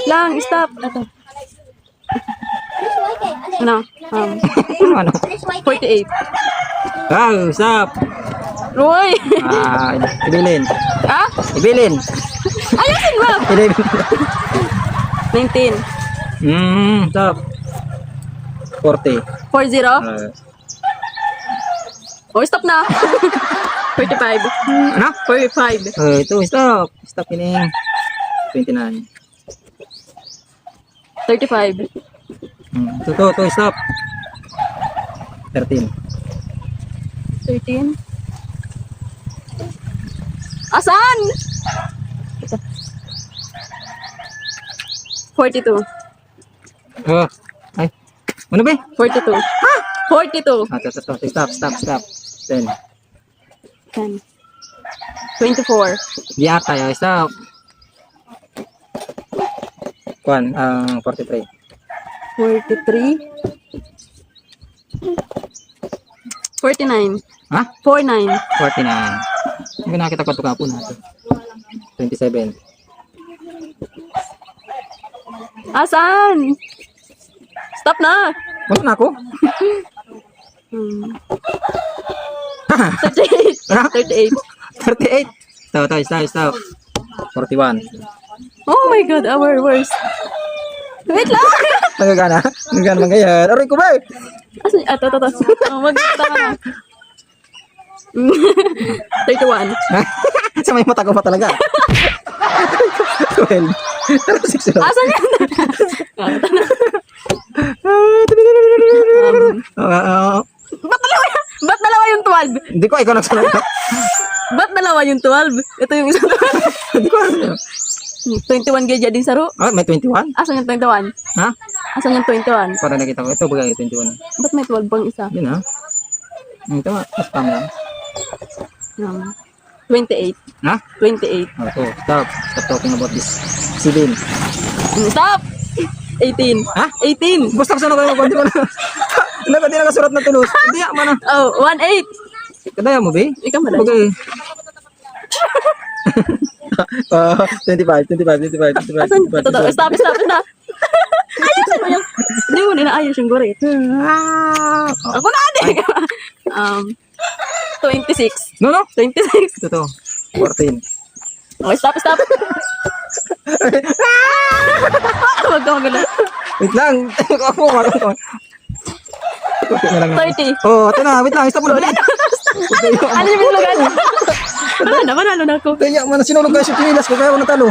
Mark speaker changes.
Speaker 1: lang, stop. Ito. Ano?
Speaker 2: Ano?
Speaker 1: 48.
Speaker 2: Oh, stop.
Speaker 1: Roy!
Speaker 2: Ibilin.
Speaker 1: Ah?
Speaker 2: Ibilin.
Speaker 1: Ayusin mo!
Speaker 2: Ibilin.
Speaker 1: 19.
Speaker 2: Stop. 40.
Speaker 1: 40. Oh, stop na. 45.
Speaker 2: Ano?
Speaker 1: 45.
Speaker 2: Ito, stop. Stop ini. 29.
Speaker 1: 35.
Speaker 2: Ito, stop. 13.
Speaker 1: 13. Asan? Ito. 42.
Speaker 2: Oh. Ay. Ano ba?
Speaker 1: 42. 42.
Speaker 2: Stop. 10.
Speaker 1: 10. 24.
Speaker 2: Di ata ya, stop. 43.
Speaker 1: 43. 49.
Speaker 2: Ha?
Speaker 1: 49.
Speaker 2: 49. Hindi nakita ko ito kapon natin. 27.
Speaker 1: Asan? Stop na.
Speaker 2: Wala na ako.
Speaker 1: 38.
Speaker 2: Ano?
Speaker 1: 38.
Speaker 2: 38. Stop. 41.
Speaker 1: Oh my God, our worst. Wait lang.
Speaker 2: Nagagana lang ganyan. Aray ko ba?
Speaker 1: Asan? Ito. Oh, magtaka na. 31.
Speaker 2: Sa may mata ko pa talaga. 12. 6.
Speaker 1: Asan yan? Ba't dalawa yung 12?
Speaker 2: Hindi ko ikaw nagsalat.
Speaker 1: Ba't dalawa yung 12? Ito yung isa.
Speaker 2: Hindi ko alam.
Speaker 1: 21 gadya din saro.
Speaker 2: May 21?
Speaker 1: Asan yung 21?
Speaker 2: Ha?
Speaker 1: Asan yung 21?
Speaker 2: Para nakita ko. Ito bagay 21.
Speaker 1: Ba't may 12 pang isa?
Speaker 2: Yun ha. Ito nga. Spam lang.
Speaker 1: 28.
Speaker 2: Ha?
Speaker 1: 28.
Speaker 2: Ito. Stop. Stop talking about this. Silin.
Speaker 1: Stop! 18.
Speaker 2: Ha?
Speaker 1: 18.
Speaker 2: Basta ko sana kayo. Hindi ko na. Hindi na kasurat na tulos. Hindi ya mana.
Speaker 1: Oh, 18.
Speaker 2: Kadaya mo ba?
Speaker 1: Ikaw madali.
Speaker 2: Bagay. 25.
Speaker 1: Asan? Ito. Stop. Ayusin mo yung... Hindi mo ninaayos yung gurit. Ako na, ade. 26.
Speaker 2: No.
Speaker 1: 26.
Speaker 2: Ito. 14.
Speaker 1: Okay, stop. Huwag ka magalang.
Speaker 2: Wait lang. Ako. Okay na lang.
Speaker 1: 30.
Speaker 2: Oh, ito na. Wait lang. Stop mo na.
Speaker 1: Ano yung binulogan? Manalo na ako.
Speaker 2: Kaya mo na sinulog kayo sa pinilas ko. Kaya mo natalo.